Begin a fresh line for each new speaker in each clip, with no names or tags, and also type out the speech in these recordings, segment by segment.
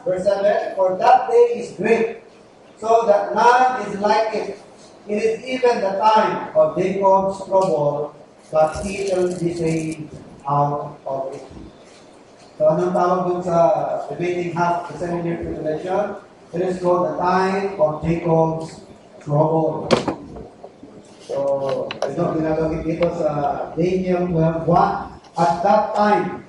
verse 7, for that day is great, so that none is like it. It is even the time of Jacob's trouble, but he shall be saved out of it. So anong tawag dun sa remaining half of the 7-year tribulation? It is called the time of Jacob's trouble. So, ito ginagawin dito sa Daniel 12:1. At that time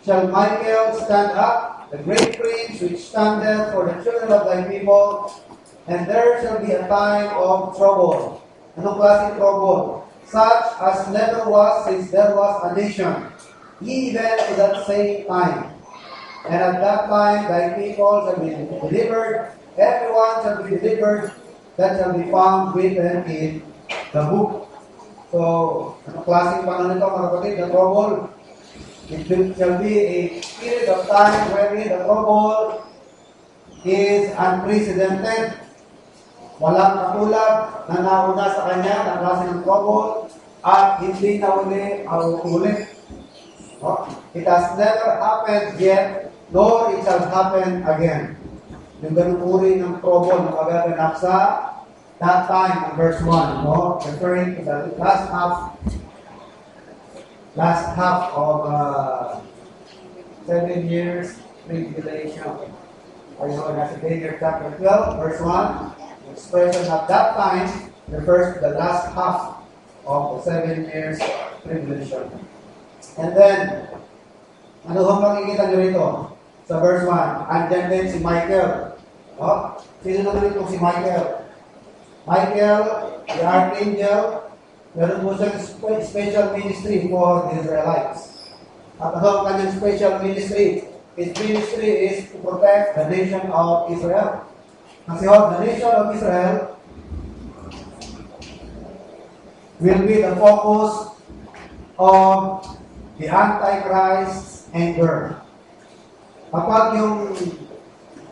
shall Michael stand up, the great prince which standeth for the children of thy people, and there shall be a time of trouble. Anong klaseng trouble? Such as never was since there was a nation, even to that same time. And at that time thy people shall be delivered, everyone shall be delivered that shall be found written in the book. So, anong klaseng panahon ito, mga kapatid, the trouble? It shall be a period of time wherein the trouble is unprecedented. Walang katulad na nauna sa kanya na klase ng trouble at hindi na ulit. It has never happened yet, nor it shall happen again. Yung ganung uri ng trouble na magaganap sa that time, verse 1, no? Referring to the last half of 7 years tribulation. Ayun, nasa Daniel chapter 12, verse 1. Expression of that time refers to the last half of the 7 years tribulation. And then, ano bang makikita nyo rito? Sa verse 1, andyan din si Michael. No? Sino naman itong si Michael? Michael, the archangel, meron po siyang special ministry for the Israelites. At ano ang kanyang special ministry? His ministry is to protect the nation of Israel. Kasi the nation of Israel will be the focus of the Antichrist's anger. Kapag yung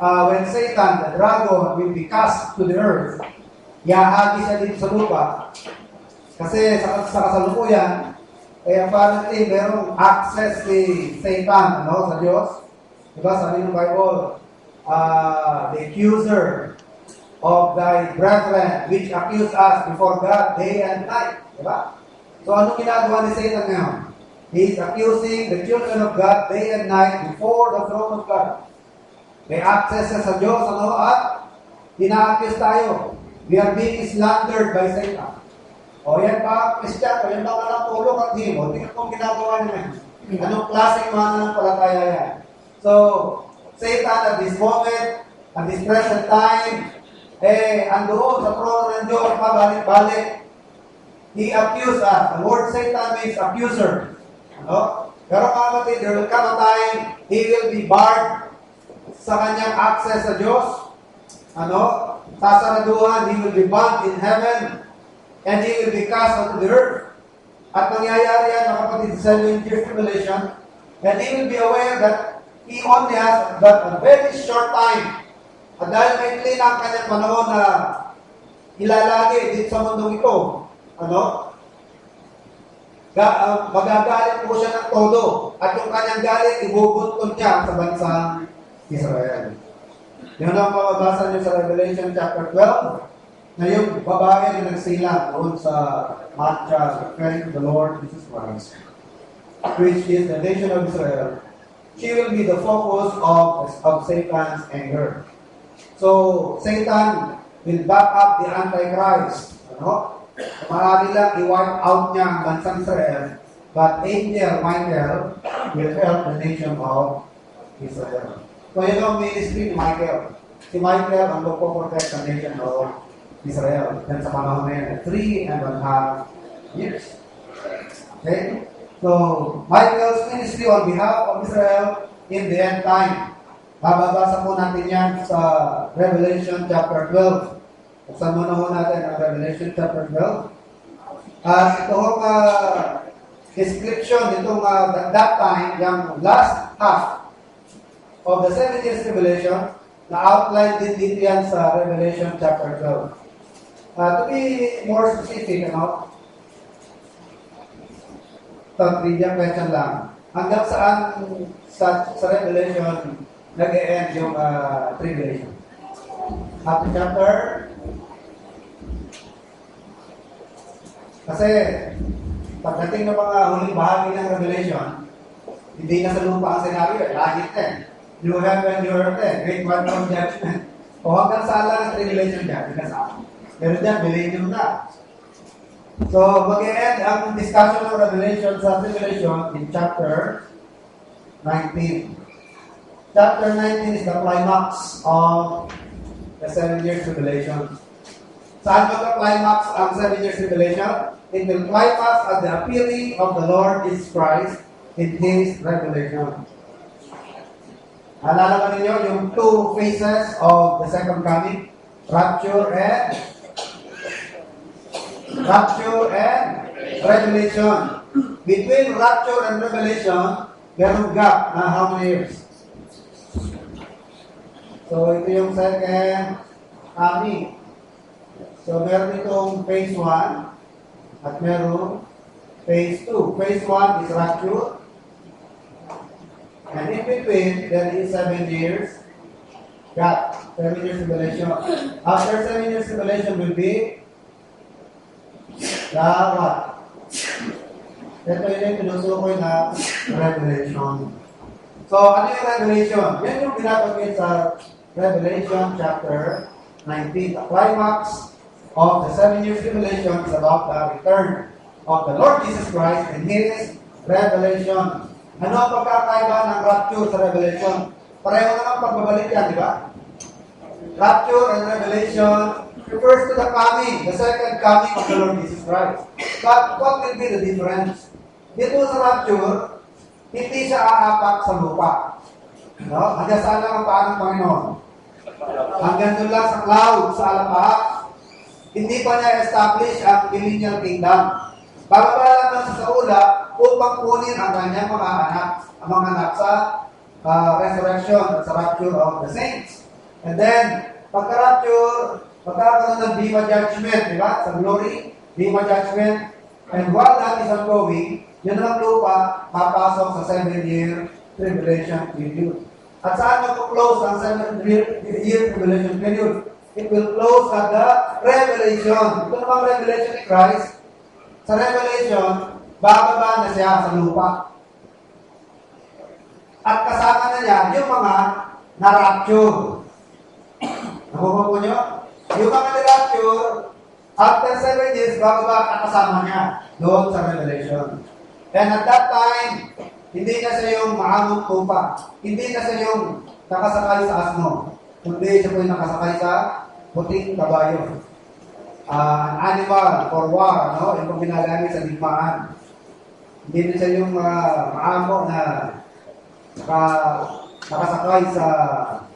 when Satan, the dragon, will be cast to the earth, yahagi siya dito sa lupa. Kasi sa kasalukuyan, apparently merong access si Satan sa Diyos. Diba sabi ng Bible, the accuser of thy brethren, which accuse us before God day and night. Diba? So anong ginagawa ni Satan ngayon? He is accusing the children of God day and night before the throne of God. May access sa Diyos, at ina-accuse tayo. We are being slandered by Satan. O yan pa, Christian, yan pa walang tulong at himo. Tingnan kong ginagawa niya. Anong klaseng mananampalataya yan? So, Satan at this moment, at this present time, andoon sa trono ng Diyos, pabalik-balik. He accused us. The word Satan means accuser. Pero kapatid, there will come a time, he will be barred sa kanyang access sa Diyos. Sasaraduhan, he will be banned in heaven, and he will be cast onto the earth. At mangyayari yan, mga kapatid, sa 7 years tribulation, and he will be aware that he only has but a very short time. At dahil may clean ang kanyang panahon na ilalagi dito sa mundong ito, magagalit po siya ng todo. At yung kanyang galit, ibubuntun niya sa bansang Israel. Yun ang mababasa niyo sa Revelation chapter 12, na yung babae na nagsilang doon sa matcha, referring to the Lord Jesus Christ, which is the nation of Israel. She will be the focus of Satan's anger. So, Satan will back up the Antichrist. Maaari lang i-wipe out niya ang bansang Israel, but Angel Michael will help the nation of Israel. So, yun ang ministry ni Michael. Si Michael ang magpo-protect the nation of Israel. Then sa panahon na yan, 3.5 years. Okay? So, Michael's ministry on behalf of Israel in the end time. Bababasa po natin yan sa Revelation chapter 12. Buksan muna natin ang Revelation chapter 12. Itong description, itong that time, yung last half of the 7 years tribulation, na outline din dito yan sa Revelation chapter 12. To be more specific, trivia question lang. Hanggang saan sa Revelation nag-e-end yung tribulation. At chapter, kasi pagdating ng mga huling bahagi ng Revelation, hindi na sa lupa ang senaryo, langit din. New heaven, new earth din. Great one from judgment. O hanggang saan lang ang tribulation dyan? Hanggang saan? Pero dyan, millennium na. So, mag-e-end ang discussion ng Revelation sa tribulation in chapter 19. Chapter 19 is the climax of the 7 years tribulation. Saan mag-climax ang 7 years tribulation? It will climax at the appearing of the Lord Jesus Christ in His revelation. Alala ba ninyo yung two phases of the second coming? Rapture and revelation. Between rapture and revelation, meron gap na how many years? So, ito yung second coming. So, meron itong phase 1 at meron phase 2. Phase 1 is rapture. And in between, there is 7 years gap. 7 years tribulation. After 7 years tribulation will be the what? Ito yung tinutukoy na revelation. So, ano yung revelation? Yan yung binabanggit sa Revelation chapter 19. The climax of the 7 years tribulation is about the return of the Lord Jesus Christ and His revelation. Ano ang pagkakaiba ng rapture sa revelation? Pareho naman pagbabalik yan, di ba? Rapture and revelation refers to the coming, the second coming of the Lord Jesus Christ. But what will be the difference? Dito sa rapture, hindi siya aapak sa lupa. No? Hanggang saan lang ang paan ng Panginoon? Hanggang doon lang sa cloud, sa alapaha. Hindi pa niya establish ang millennial kingdom. Bababa lang sa ulap upang kunin ang kanyang mga anak sa resurrection at sa rapture of the saints. And then, pagka-rapture, magkakaroon ng Bema Judgment, di ba? Sa glory, Bema Judgment. And while that is ongoing, yun ang lupa, papasok sa 7-year tribulation period. At saan mag-close ang 7-year tribulation period? It will close at the revelation. Ito namang revelation ni Christ. Sa revelation, bababa na siya sa lupa. At kasama na niya yung mga na-rapture. Nakuha po nyo? Yung mga na-rapture, after 7 years, bababa at kasama niya doon sa revelation. And at that time, hindi na siya yung mahamong tupa. Hindi na siya yung nakasakay sa asno. Kundi siya po yung nakasakay sa puting kabayo. An animal for war, no? Yung pong ginagamit sa digmaan. Hindi na siya yung maamo na nakasakay sa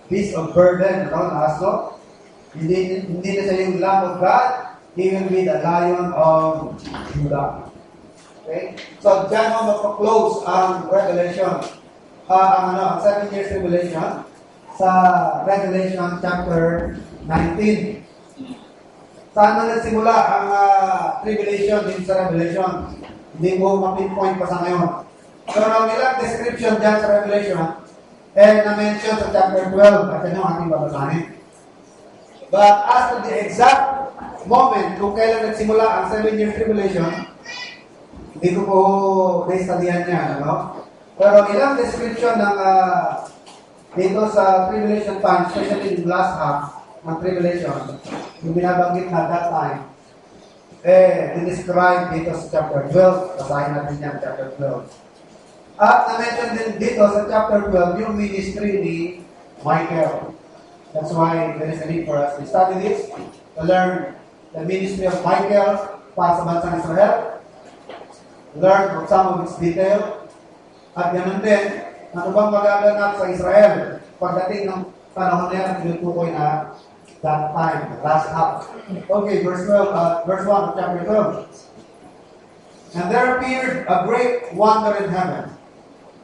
beast of burden, no? Na asno. Hindi na siya yung Lamb of God. He will be the Lion of Judah. Okay? So, dyan mo magpa-close ang Revelation. Ang 7 years Revelation sa Revelation chapter 19. Saan na nagsimula ang tribulation din sa Revelation? Hindi mo ma-pinpoint pa sa ngayon. So, ang ilang description dyan sa Revelation na-mention sa chapter 12 at yun ang ating babasahin. But as to the exact moment kung kailan nagsimula ang 7 years tribulation, hindi ko po na-studihan niya, no? Pero ilang description ng dito sa tribulation time, especially in the last half ng tribulation, yung binabanggit na that time, dinescribe dito sa chapter 12. Basahin natin yan, chapter 12. At na-mention din dito sa chapter 12 yung ministry ni Michael. That's why there is a need for us to study this, to learn the ministry of Michael para sa bansang Israel, learn some of its detail, at ganun din, ano bang magaganap sa Israel pagdating ng panahon na yan at tinutukoy na that time, last half. Okay, verse 1 of chapter 12. And there appeared a great wonder in heaven,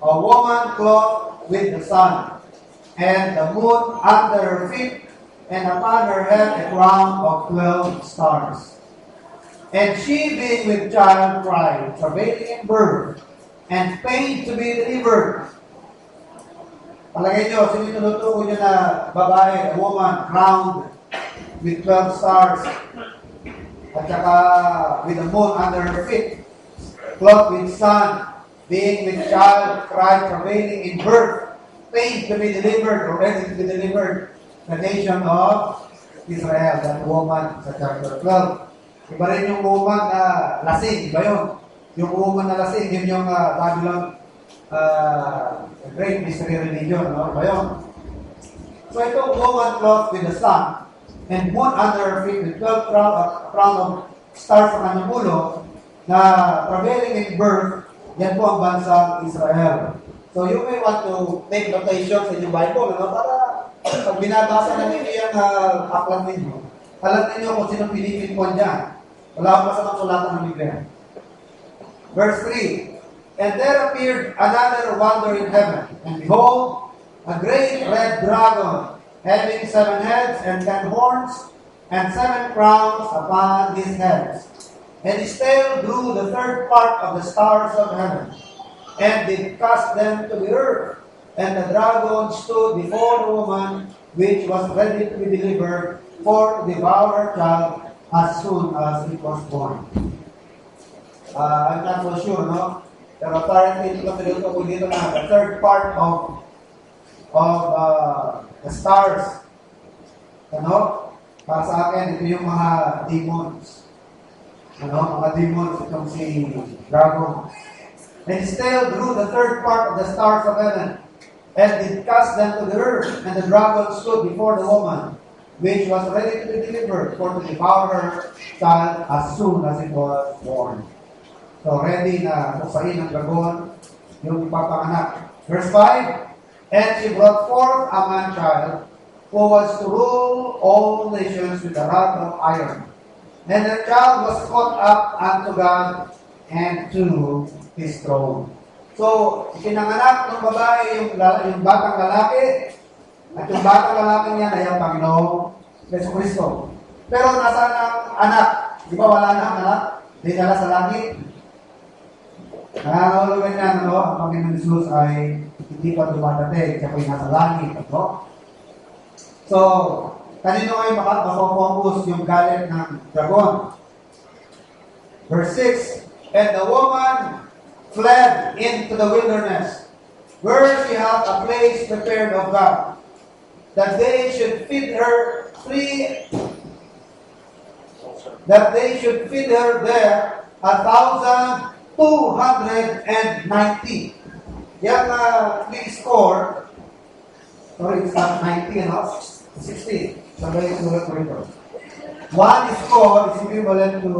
a woman clothed with the sun, and the moon under her feet, and upon her head a crown of 12 stars. And she, being with child, cried, travailing in birth, and pain to be delivered. Palagay nyo, sino yung tinutukoy nyo na babae, a woman, crowned with 12 stars, at saka with the moon under her feet, clothed with sun, being with child, cried, travailing in birth, pain to be delivered, or ready to be delivered, the nation of Israel, that woman sa chapter 12. Iba rin yung woman na lasing, iba yun. Yung woman na lasing, yun yung Babylon Great Mystery Religion, no? Iba yun. So itong woman clothed with the sun, and moon under her feet with 12 crown of stars sa kanyang ulo, na travailing in birth, yan po ang bansang Israel. So you may want to make notation sa inyong Bible, no? Para pag binabasa na ninyo yung aklat ninyo, alam ninyo kung sino pinipin po dyan. Wala akong masamang sulatan ng Biblia. Verse 3, and there appeared another wonder in heaven, and behold, a great red dragon, having 7 heads and 10 horns, and 7 crowns upon his heads. And his tail drew the third part of the stars of heaven, and did cast them to the earth. And the dragon stood before the woman, which was ready to be delivered, for to devour her child as soon as it was born. I'm not so sure, no? Pero apparently, ito kasi dito ko dito na the third part of the stars. Ano? Para sa akin, ito yung mga demons. Ano? Mga demons, itong si dragon. And his tail drew the third part of the stars of heaven, and did cast them to the earth. And the dragon stood before the woman, which was ready to be delivered, for to devour her child as soon as it was born. So ready na suksain ng dragon yung ipapanganak. Verse 5, and she brought forth a man-child, who was to rule all nations with a rod of iron. And the child was caught up unto God and to his throne. So, pinanganak ng babae yung batang lalaki, at yung batang lalaki niya ay ang Panginoong Jesucristo. Pero nasaan ang anak? Di ba wala na ang anak? Dinala sa langit. Nangangahulugan niya, no? Ang Panginoong Jesus ay hindi pa dumadating, siya po'y nasa langit. No? So, kanino ay makapokus yung galit ng dragon? Verse 6, and the woman fled into the wilderness, where she had a place prepared of God, that they should feed her there 1,290. Yan please score. Sorry, it's not 90, no? 60. Sabay sulat ko ito. One score is equivalent to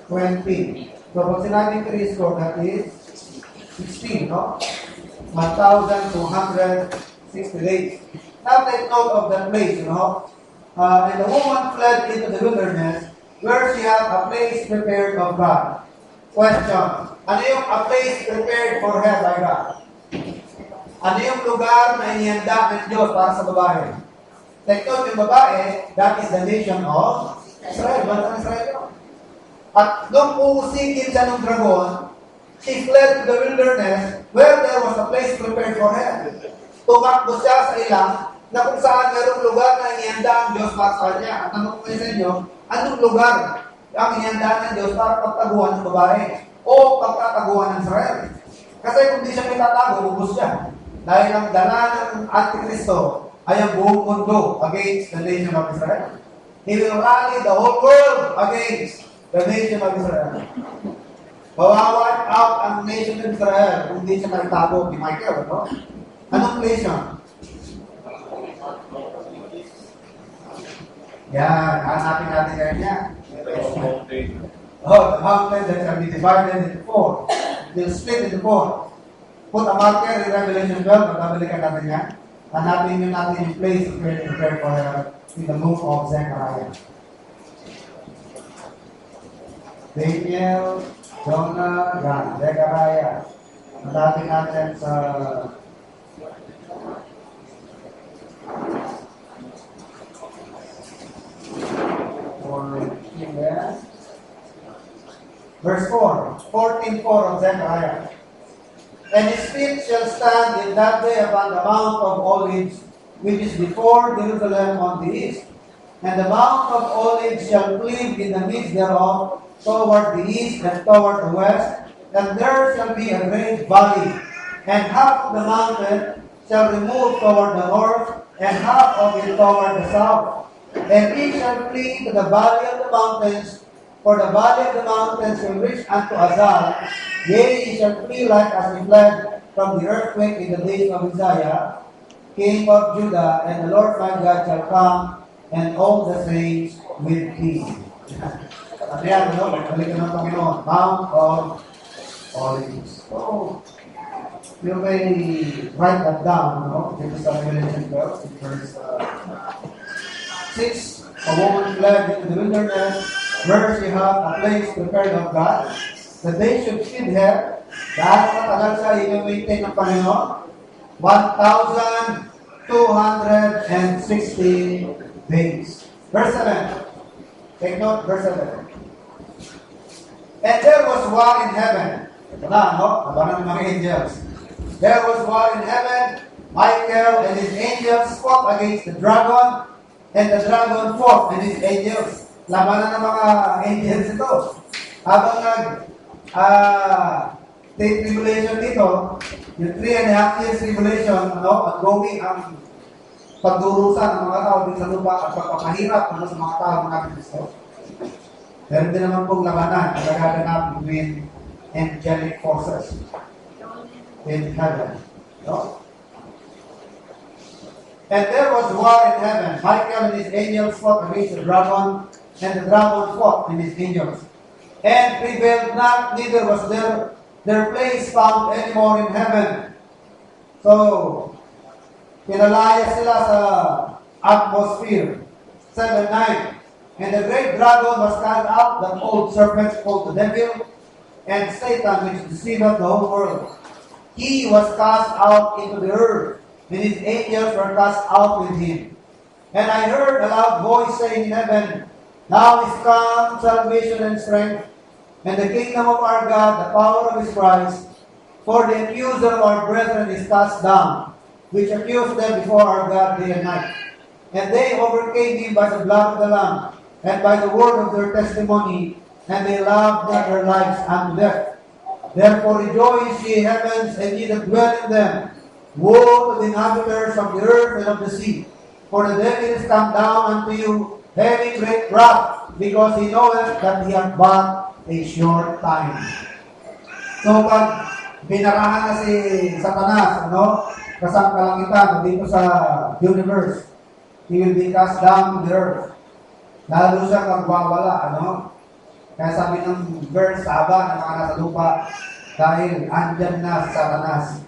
20. So, pag sinabing 3 score, that is 16, no? 1,260 days. Now, take note of that place, you know. And the woman fled into the wilderness, where she had a place prepared of God. Question. Ano yung a place prepared for her by God? Ano yung lugar na inihanda ng Diyos para sa babae? Take note yung babae, that is the nation of Israel. Bansang Israel. At nung uusikin siya ng dragon, she fled to the wilderness where there was a place prepared for her. Tumakbo siya sa ilang na kung saan mayroong lugar na inihanda ang Diyos para sa kanya. At tanong ko sa inyo, anong lugar ang inihanda ng Diyos para pagtaguan ng babae o pagtataguan ng Israel? Kasi kung di siya may tatago, ubus siya. Dahil ang dala ng Antikristo ay ang buong mundo against the nation of Israel. He will rally the whole world against the nation of Israel. Bawawan out ang nation of Israel kung di siya naitago ni Michael. No? Anong nation? Yan, hanapin natin kayo niya. The mountain that shall be divided into 4. They'll split into 4. Put a marker in Revelation 12, magbabalikan natin yan. Hanapin nyo natin yung place prepared for her in the book of Zechariah. Daniel, Jonah, John, Zechariah. Hanapin natin sa Verse 4, 14:4 of Zechariah. And his feet shall stand in that day upon the Mount of Olives, which is before Jerusalem on the east. And the Mount of Olives shall cleave in the midst thereof, toward the east and toward the west. And there shall be a great valley. And half of the mountain shall remove toward the north, and half of it toward the south. And he shall flee to the valley of the mountains, for the valley of the mountains will reach unto Azal. Yea, he shall flee like as he fled from the earthquake in the days of Uzziah, king of Judah, and the Lord my God shall come, and all the saints with him. At yan, balikan ng Panginoon, Mount of Olives. So, you may write that down, Dito sa Revelation 12, in verse 6, a woman fled into the wilderness, where she had a place prepared of God, that they should feed her. Dahil matagal siya i-maintain ng Panginoon, 1,260 days. Verse 7. Take note, verse 7. And there was war in heaven. Ito na, Abangan ng mga angels. There was war in heaven. Michael and his angels fought against the dragon, and the dragon fought and his angels. Labanan ng mga angels ito. Habang tribulation dito, yung 3.5 years tribulation, ongoing ang pagdurusa ng mga tao dito sa lupa at pagpapahirap sa mga tao ng ating Kristo. Pero din naman pong labanan ang nagaganap between angelic forces in heaven. And there was war in heaven. Michael and his angels fought against the dragon, and the dragon fought and his angels. And prevailed not, neither was their place found anymore in heaven. So, pinalaya sila sa atmosphere. 7:9. And the great dragon was cast out, that old serpent called the devil, and Satan, which deceiveth the whole world. He was cast out into the earth, and his angels were cast out with him. And I heard a loud voice saying in heaven, Now is come salvation and strength, and the kingdom of our God, the power of his Christ. For the accuser of our brethren is cast down, which accused them before our God day and night. And they overcame him by the blood of the Lamb, and by the word of their testimony, and they loved not their lives unto death. Therefore rejoice, ye heavens, and ye that dwell in them. Woe to the inhabitants of the earth and of the sea, for the devil is come down unto you, having great wrath, because he knoweth that he hath but a short time. So pag binarahan na si Satanas, kasang kalangitan dito sa universe, he will be cast down to the earth. Lalo siya magbawala, Kaya sabi ng verse, haba ng mga nasa lupa, dahil andyan na si Satanas.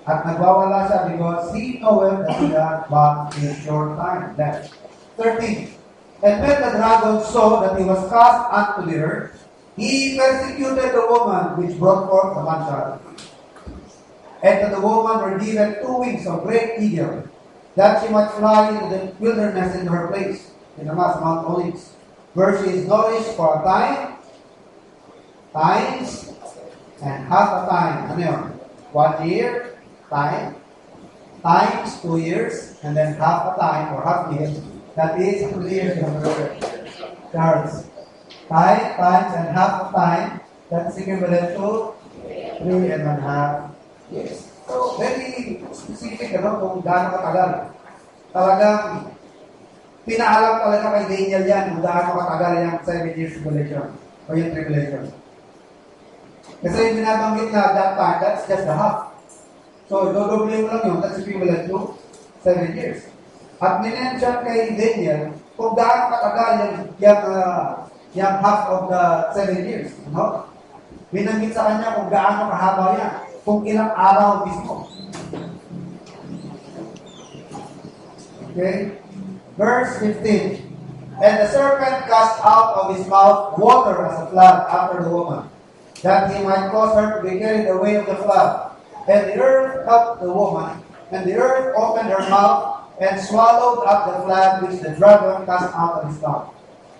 At nagwawala siya because he knoweth that he had but a short time left. 13. And when the dragon saw that he was cast unto the earth, he persecuted the woman which brought forth the man-child. And to the woman were given 2 wings of great eagle, that she might fly into the wilderness into her place, in the Mount Olives, where she is nourished for a time, times, and half a time. 1 year, time, times 2 years, and then half a time or half year. That is 2 years. Charles. Time, times, and half a time. That's equivalent to 3.5 years. So, very specific, kung gaano katagal. Talagang pinaalam talaga kay Daniel yan kung gaano katagal yung 7 years tribulation o yung tribulation. Kasi yung binabanggit na that time, that's just the half. So, dodoble mo lang yun, that's equivalent to 7 years. At minention kay Daniel kung gaano katagal yung half of the 7 years. Binanggit sa kanya kung gaano kahaba yan, kung ilang araw mismo. Okay? Verse 15. And the serpent cast out of his mouth water as a flood after the woman, that he might cause her to be carried away of the flood. And the earth helped the woman, and the earth opened her mouth, and swallowed up the flood which the dragon cast out of his mouth.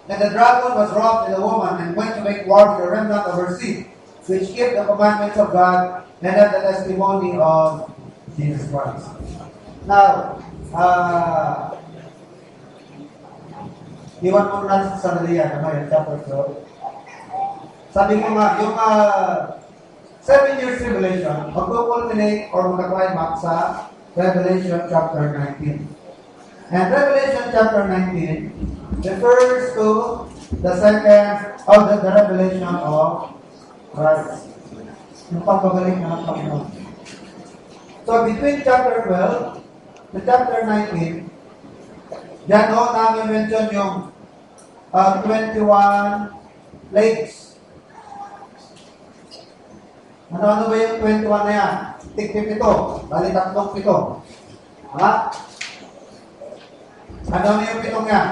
And the dragon was wroth with the woman, and went to make war with the remnant of her seed, which keep the commandments of God, and have the testimony of Jesus Christ. Now, iwan mo natin sa sandali yan, chapter 12. Sabi ko nga, yung 7 years Revelation, mag-culminate or mag-climax sa Revelation chapter 19. And Revelation chapter 19 refers to the second of the revelation of Christ. Yung pagbabalik ng Panginoon. So between chapter 12 to chapter 19, yan namin mention yung 21 plagues. Ano ba yung 21 na yan? Tig-7, bali 3-7. Ha? Ano na yung 7 yan?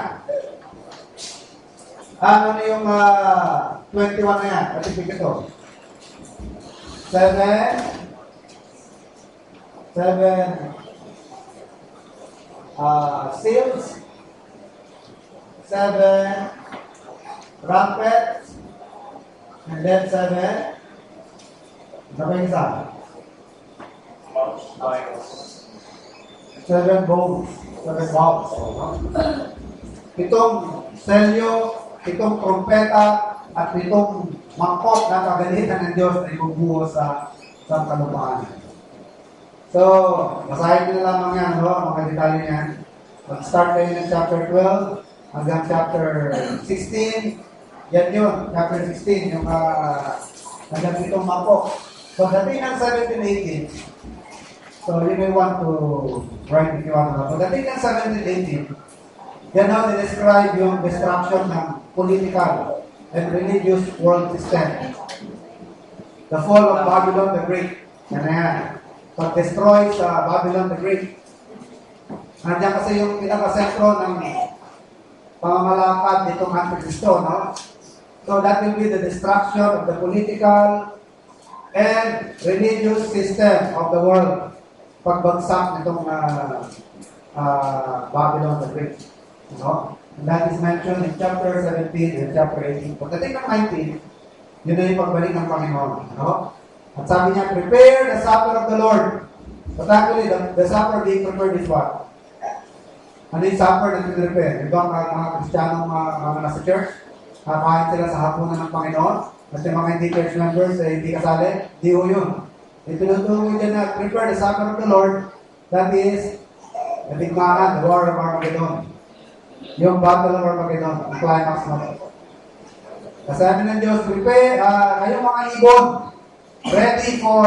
Ano na yung 21 na yan? Tig-7. 7 seals, 7 trumpets, and then 7 apa yung isa? 7 bowls. 7 bowls. Pitong selyo, pitong trompeta, at pitong mangkok na kagalitan ng Diyos na ibubuo sa kalupaan. So, basahin nyo lamang yan, mga detalye yan. Mag-start kayo ng chapter 12 hanggang chapter 16. Yan yun, chapter 16, yung hanggang pitong mangkok. So, dating ng 17-18, so you may want to write if you want to. So, dating ng 17-18, yan how they describe yung destruction ng political and religious world system. The fall of Babylon the Great. Yan na yan. Pag-destroy sa Babylon the Great. Nandiyan kasi yung pinaka-sentro ng pamamalakad nitong Antikristo, no? So that will be the destruction of the political and religious system of the world. Pagbagsak nitong Babylon the Great. No? And that is mentioned in chapter 17 and chapter 18. Pagdating ng 19, yun na yung pagbalik ng Panginoon. No? At sabi niya, prepare the supper of the Lord. But actually, the supper being prepared is what? Ano yung supper na prepare? Yung mga Kristiyanong mga nasa church, kakain sila sa hapunan ng Panginoon. At yung mga hindi church members, hindi kasali, di ho yun. Itinutuloy din na prepare the supper of the Lord. That is, the bigmaan, the war of Armageddon. Yung battle of Armageddon, ang climax na. Kasabi ng Diyos, prepare, kayong mga ibon, ready for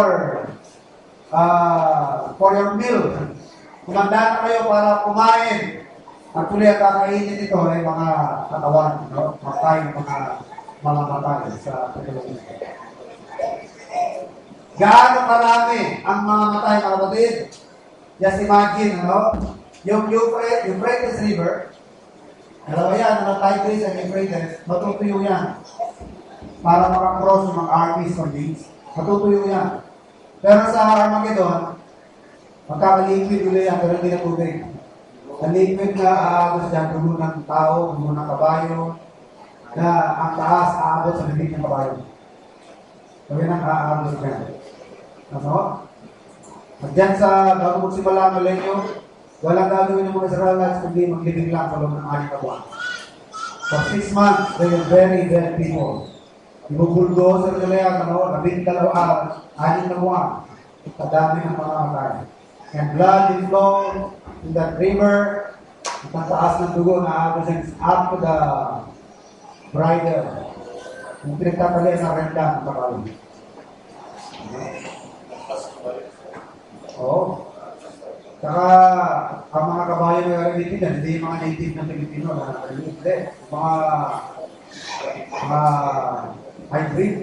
your meal. Kumanda na kayo para kumain. Actually, ang kakainin ito ay mga katawan, no? Matay, mga matay sa katulungan. Gaano karami ang mga matay, mga kapatid? Just imagine, no? Yung Euphrates River, dalawa yan, ang Tigris and Euphrates, matutuyo yan. Para makakross yung mga armies from these. Matutuyo yan. Pero sa Armageddon, magkakaliquid ulit yan, pero hindi na tubig. Ang liquid na aabot dyan, dugo ng tao, dugo ng kabayo, na ang taas aabot sa bibig ng kabayo. So yan ang aabot dyan. Ano? At dyan sa bago magsimula ang milenyo, walang gagawin ng mga Israelites kundi maglibig lang sa loob ng 6 na buwan. For 6 months, they were very dead people. Ibubuldozer nila yan, 12 araw, 6 na buwan. Kadami ng mga matay. And blood will flow in that river. At ang taas ng dugo na abot up to the bridle. Yung pinagtatalian ng renda ng kabayo. Oo. Saka, ang mga kabayo na gagamitin, hindi yung mga native na Pilipino na hindi. Mga hybrid,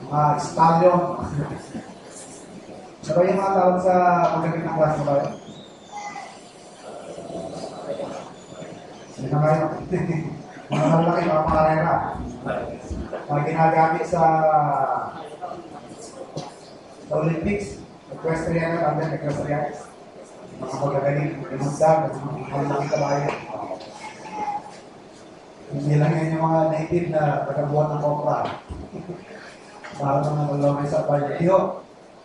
mga stallion. Ano yung mga tawag sa pagdating ng klase ba yun? Hindi na kayo. Mga malaki, mga karera. Mga ginagamit sa Olympics, equestrian na tanda, equestrian. Mga magagaling, limundag, mga malaki kabayo. Hindi lang yan yung mga native na tagabuhat ng kopra. Para naman malamay sa barbecue.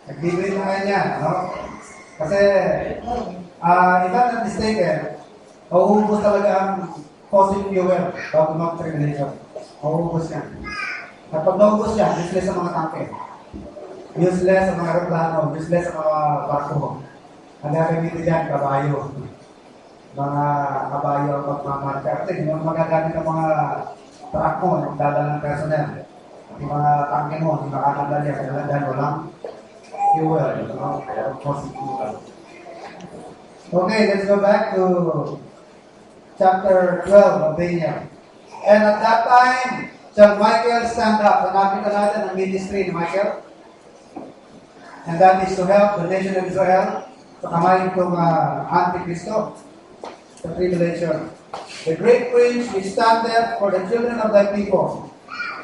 Nag-degree na nga yan, no? Kasi, if I'm not mistaken, mauubos talaga ang fossil fuel bago mag-termination. Mauubos yan. Kapag naubos yan, useless sa mga tangke. Useless sa mga aeroplano, useless sa mga barko. Ang gagamitin dyan, kabayo. Mga kabayo ang magmamarka. Kasi hindi mo magagamit ang mga truck mo, nagdadala ng personnel. Yung mga tangke mo, hindi makakadali. Kaya dahil walang fuel. Fossil fuel. Okay, let's go back to chapter 12 of Daniel. And at that time, shall Michael stand up? Hanapin na natin ang ministry ni Michael. And that is to help the nation of Israel sa kamay itong Antichristo, the tribulation. The great prince will stand there for the children of thy people.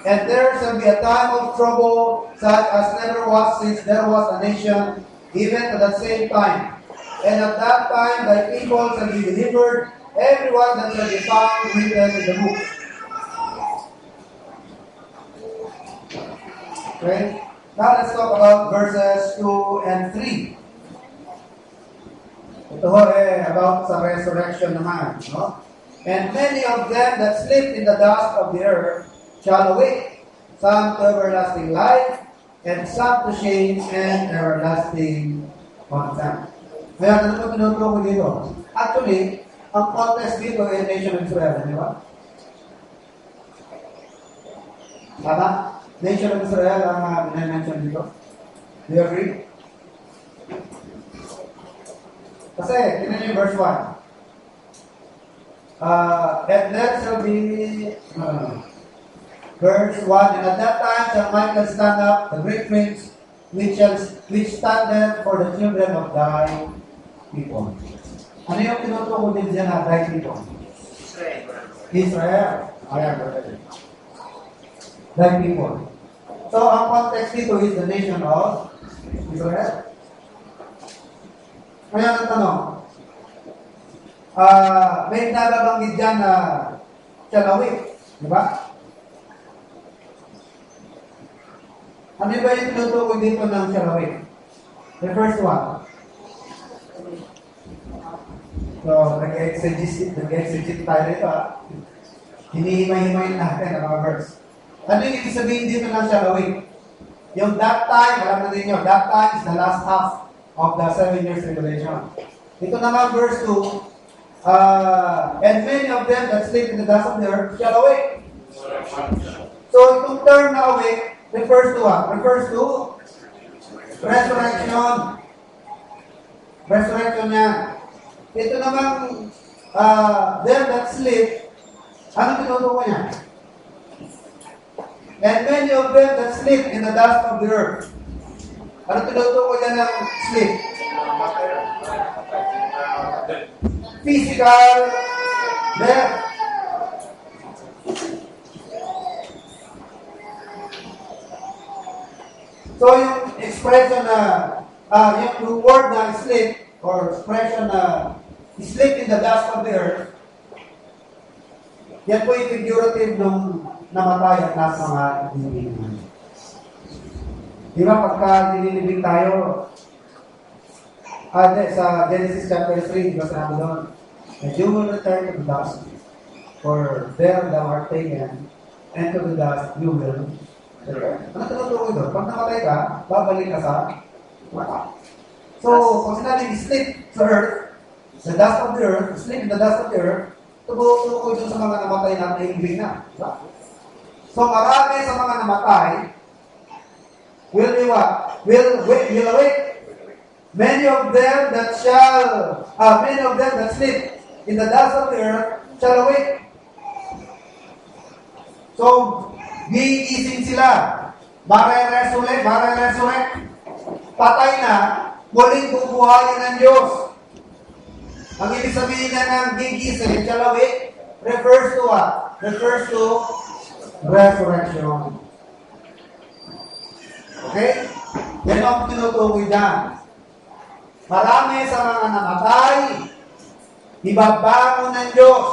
And there shall be a time of trouble such as never was since there was a nation, even to that same time. And at that time thy people shall be delivered, everyone that shall be found written in the book. Okay? Now let's talk about verses 2 and 3. Ito about sa resurrection naman. No? And many of them that sleep in the dust of the earth shall awake, some to everlasting life, and some to shame and everlasting contempt. Kaya ano ito tinuturo ko dito? Actually, ang context dito ay nation of Israel, di ba? Tama? Nation of Israel ang mention dito. Do you agree? Kasi, tingnan niyo yung verse 1. And there shall be, verse 1, and at that time shall Michael stand up, the great prince, which standeth for the children of thy people. Ano yung tinutukoy din dyan na thy people? Israel. Ayan, thy people. So, ang context dito is the nation of Israel. Kaya ang tanong, may nalabanggit dyan na Shalawit, di ba? Ano ba yung tinutukoy dito ng Shalawit? The first one. So, nag-exegete tayo rito, hinihimay-himayin natin ang mga verse. Ano yung ibig sabihin dito ng Shalawit? Yung that time, alam na ninyo, that time is the last half of the 7 years tribulation. Ito naman verse 2, and many of them that sleep in the dust of the earth shall awake. So, itong term na awake, refers to what? Refers to resurrection. Resurrection niya. Ito namang them that sleep, ano tinutukoy niya? And many of them that sleep in the dust of the earth. Ano tinutukoy niya ng sleep? Physical death. So yung expression na, yung word na sleep, or expression na sleep in the dust of the earth, yan po yung figurative nung namatay at nasa mga nililibing. Di ba pagka nililibing tayo, sa Genesis chapter 3, di ba sinabi doon, and you will return to the dust, for there thou art taken, and to the dust you will return. Ano tinutukoy doon? Pag namatay ka, babalik ka sa mata. So, pag sinabing sleep sa earth, the dust of the earth, sleep in the dust of the earth, tutukoy doon sa mga namatay na naibig na. Diba? So, marami sa mga namatay will be what? Will awake. Many of them that sleep in the dust of the earth shall awake. So, gigising sila. Mare-resurrect. Patay na, muling bubuhayin ng Diyos. Ang ibig sabihin na ng gigising, shall awake, refers to what? Refers to resurrection. Okay? Yan ang tinutukoy dyan. Marami sa mga namatay, ibabangon ng Diyos.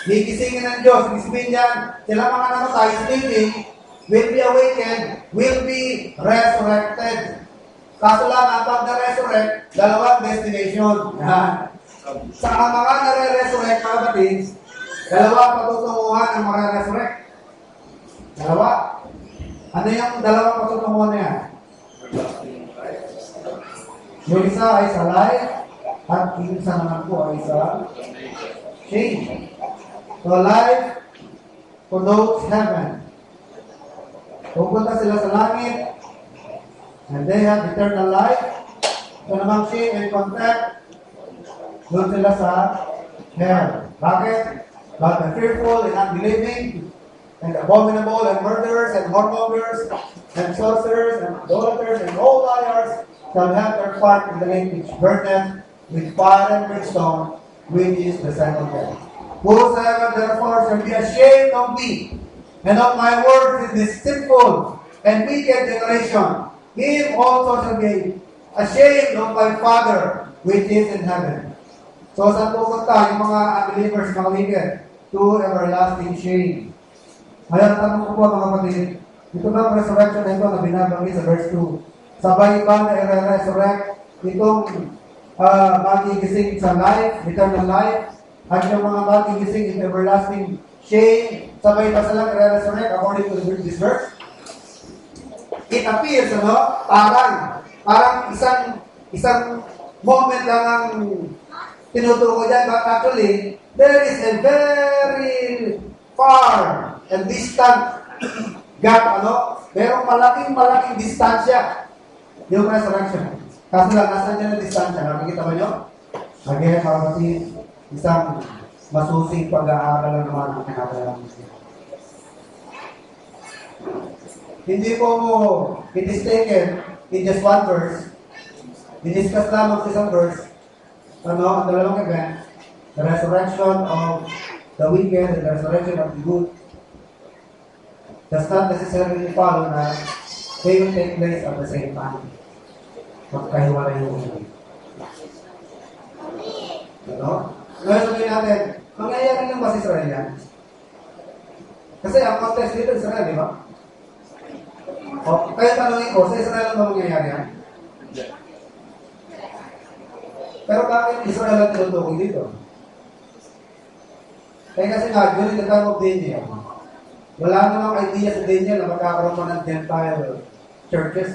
Gigisingin ng Diyos. Ibig sabihin niyan, sila mga namatay, sleeping, will be awakened, will be resurrected. Kaso lang, ang pag na-resurrect, dalawang destination. Yan. Sa mga nare-resurrect, mga kapatid, dalawa patutunguhan ang mare-resurrect. Dalawa. Ano yung dalawang patutunguhan niya? Yung isa ay sa life, at yung isa naman po ay sa shame. So life connotes heaven. Pupunta sila sa langit, and they have eternal life. So namang shame and contempt, doon sila sa hell. Bakit? But the fearful and unbelieving, and abominable, and murderers, and whoremongers, and sorcerers, and idolaters, and all liars shall have their part in the lake which burneth with fire and brimstone, which is the second death. Whosoever therefore shall be ashamed of me, and of my words in this sinful and wicked generation, him also shall be ashamed of my Father which is in heaven. So saan pupunta yung mga unbelievers, mga wicked? To everlasting shame. Ngayon, tanong ko po mga kapatid, ito bang resurrection na ito na binabanggit sa verse 2? Sabay ba na i-resurrect itong magigising sa life, eternal life, at yung mga magigising in everlasting shame, sabay ba silang i-resurrect according to this verse? It appears, parang isang moment lang ang tinutukoy dyan, but actually, there is a very far and distant gap, pero malaking distansya yung resurrection. Kasi lang, nasan dyan ang distansya? Nakikita mo nyo? Again, kasi isang masusing pag-aaral lang naman ang kinakailangan. Hindi po mo it is taken in just one verse. I-discuss lamang sa isang verse. Ang dalawang event, the resurrection of the wicked and the resurrection of the good does not necessarily follow na they will take place at the same time. Magkahiwalay yung ulit. Ngayon sabihin natin, mangyayari lang ba sa Israel yan? Kasi ang context dito Israel, di ba? Kaya tanongin ko, sa Israel lang ba mangyayari yan? Pero bakit Israel ang tinutukoy dito? Kasi nga, during the time of Daniel, wala namang idea sa Daniel na magkakaroon pa ng Gentile churches.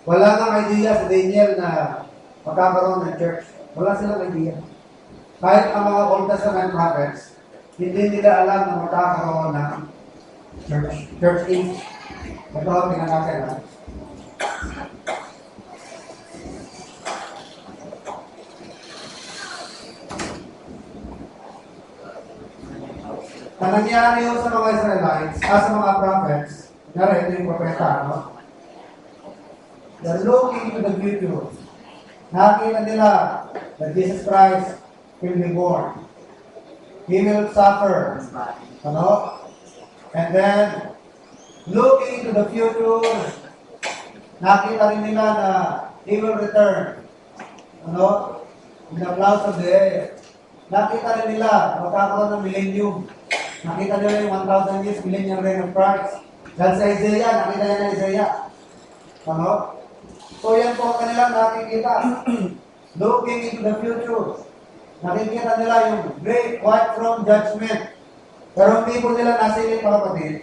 Wala namang idea sa Daniel na magkakaroon ng church. Wala silang idea. Kahit ang mga Old Testament prophets, hindi nila alam na magkakaroon ng church age. Ito, tingnan natin. Na nangyari yun sa mga Israelites, sa mga prophets, ito yung propeta, they're looking to the future. Nakita nila that Jesus Christ will be born. He will suffer. And then, looking into the future, nakita rin nila na He will return. In the clouds of the air. Nakita rin nila, magkakaroon ng millennium. Nakita nila yung 1,000 years, millennium reign of Christ. Dahil sa Isaiah, nakita niya na Isaiah. So yan po kanilang nakikita. Looking into the future. Nakikita nila yung great white throne judgment. Pero hindi po nila nasilip, mga kapatid,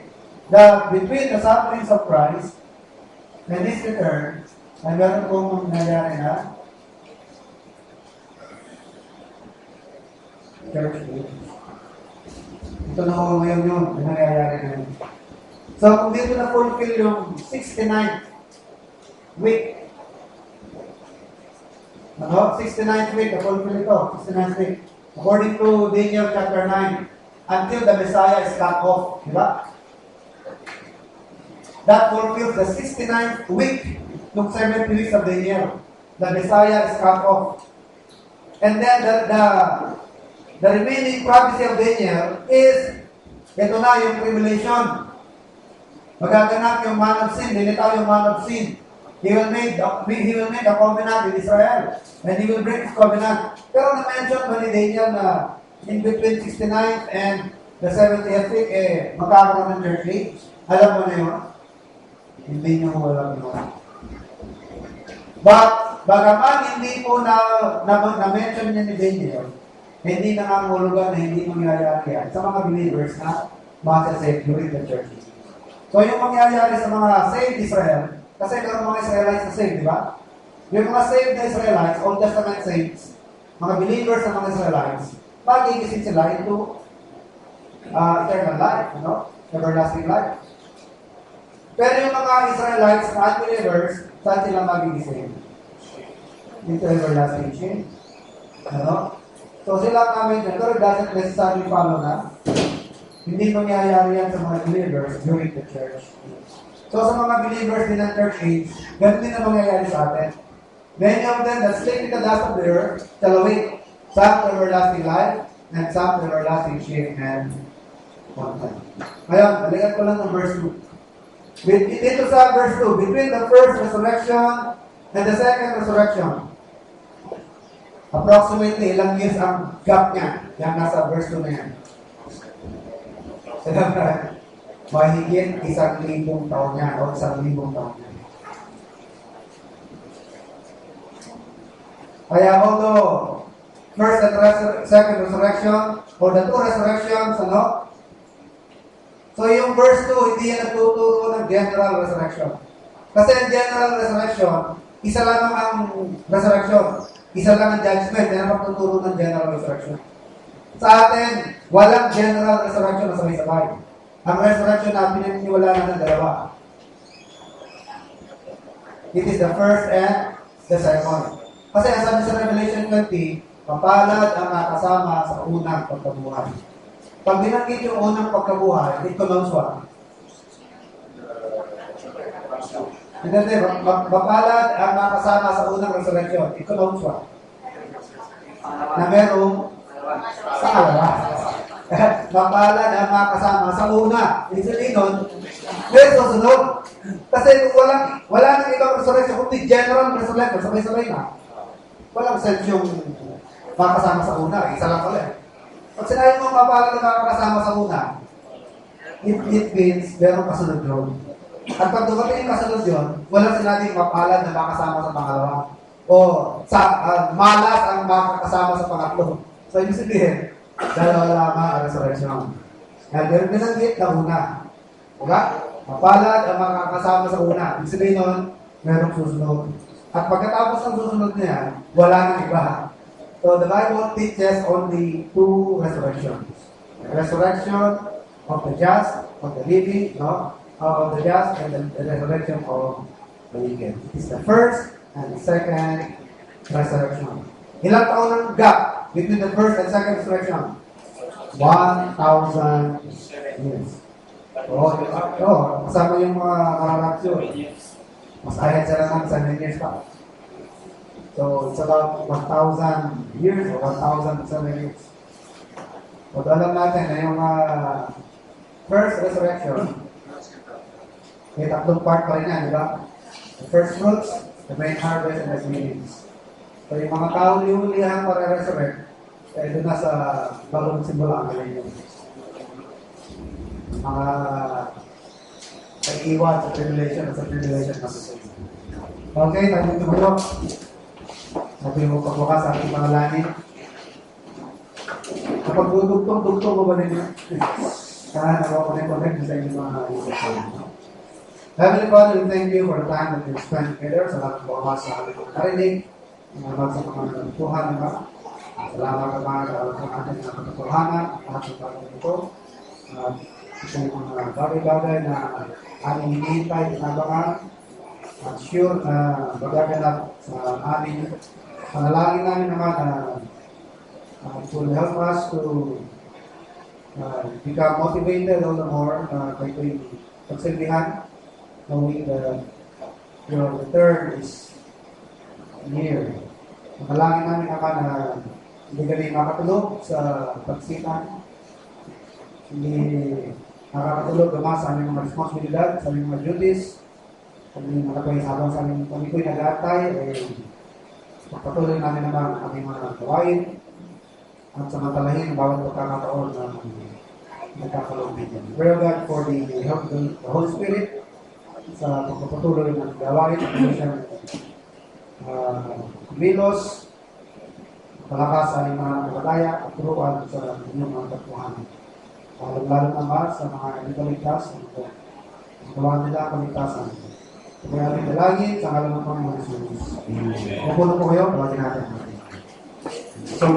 that between the sufferings of Christ and His return, ay meron pong nangyari na church age. Ito na ko ngayon yun, nangyayari na yun. So, kung dito na fulfill yung 69th week, 69th week, na-fulfill ito, 69th week. According to Daniel chapter 9, until the Messiah is cut off. Diba? That fulfills the 69th week ng 70 weeks of Daniel. The Messiah is cut off. And then the remaining prophecy of Daniel is, ito na yung tribulation. Magaganap yung man of sin, lilitaw yung man of sin. He will make a covenant with Israel. And He will break His covenant. Pero na-mention ba ni Daniel na in between 69th and the 70th week, magkakaroon ng church age. Alam mo na yun? Hindi nyo alam yun. But, bagaman hindi po na-mention niya ni Daniel, hindi nangangulugan na hindi mangyayari yan sa mga believers na masasave during the church age. So, yung mangyayari sa mga saved Israel, kasi meron mga Israelites na saved, di ba? Yung mga saved na Israelites, Old Testament saints, mga believers ng mga Israelites, magigising sila into eternal life, everlasting life. Pero yung mga Israelites na unbelievers, saan sila magigising? Into everlasting shame. So sila kami dyan, pero it doesn't necessarily follow na. Hindi mangyayari yan sa mga believers during the church. So sa mga believers din ng church age, ganun din ang mangyayari sa atin. Many of them that stick with the dust of the earth shall await some to everlasting life and some to everlasting shame and contempt. Ngayon, balikan ko lang ng verse 2. Dito sa verse 2, between the first resurrection and the second resurrection, approximately ilang years ang gap niya. Yan nasa verse 2 na yan. Mahigit 1,000 taon niya o 1,000 taon niya. Kaya although first and second resurrection or the two resurrections, so yung verse 2, hindi yan nagtuturo ng general resurrection. Kasi ang general resurrection, isa lang ang resurrection. Isa lang ang judgment. Yan ang magtuturo ng general resurrection. Sa atin, walang general resurrection na sabay-sabay. Ang resurrection na pinaniniwala na ng dalawa. It is the first and the second. Kasi ang sabi sa Revelation 20, mapalad ang nakasama sa unang pagkabuhay. Pag binanggit yung unang pagkabuhay, it connotes what? Hindi, mapalad ang nakasama sa unang resurrection. It connotes what? Na merong sa kalawa. Mapalad ang makasama sa una. Ibig sabihin nun, may susunod. Kasi wala nang ibang resurrection, kundi general resurrection, sabay-sabay na. Walang sense yung makasama sa una. Isa lang pala. Pag sinabi mo mapalad ang makasama sa una, it means merong kasunod yun. At pag dumating yung kasunod yun, walang sinabing mapalad na makasama sa pangalawa. O malas ang makakasama sa pangatlo. So, ibig sabihin, dalawa lamang ang resurrection. Kaya meron binanggit na una. Diba? Mapalad ang makakasama sa una. Ibig sabihin nun, merong susunod. At pagkatapos ng susunod niya, wala nang iba. So, the Bible teaches only two resurrections. The resurrection of the just, of the living, of the just, and the resurrection of the wicked. It is the first and the second resurrection. Ilang taon ang gap between the first and second resurrection? 1,000 years. Kasama yung mga rapture. Mas ahead sila ng 7 years pa. So, it's about 1,000 years or 1,007 years. So, alam natin na yung first resurrection, may tatlong part pa rin yan, di ba? The first fruits, the main harvest, and the beginnings. So, yung mga tao lihulihan para resurrect, kaya doon na sa bagong simbolo ang galing yun. Mga pag-iwan sa tribulation at sa tribulation na susunod. Okay, tayo tumulog. Sabi mo pagbukas sa ating panalangin. Kapag dugtong mo ba ninyo? Saan nawakonek-connect sa inyong mga isip. Heavenly Father, we thank you for the time that we spent together. Salamat po ako sa ating narinig. Salamat sa mga natutuhan, diba? Salamat ka mga sa ating natutuhanan. Lahat ng bagay ito. Isa yung mga bagay-bagay na aming hinihintay, inabangan. At sure na magaganap sa aming panalangin namin naman na will help us to become motivated all the more by doing pagsilbihan, knowing that your return is near. Panalangin namin naman na hindi kami makatulog sa pagsitan, hindi nakakatulog naman sa aming mga responsibilidad, sa aming mga duties, kami nakapay habang sa aming kami ko'y nag-aatay, pagpatuloy namin naman ang aming mga gawain. at samantalahin ang bawat pagkakataon na nagkakalupit yan. Pray God for the help of the Holy Spirit sa pagpapatuloy ng gawain at siyang milos, palakasan ng mga namataya at turuan sa inyong mga katuhanan. Lalo naman sa mga nagkaligtas, magawa nila kaligtasan. Kaya aming dalangin sa ngalan ng Panginoon Jesus. Pupuno po kayo, tawagin natin. So,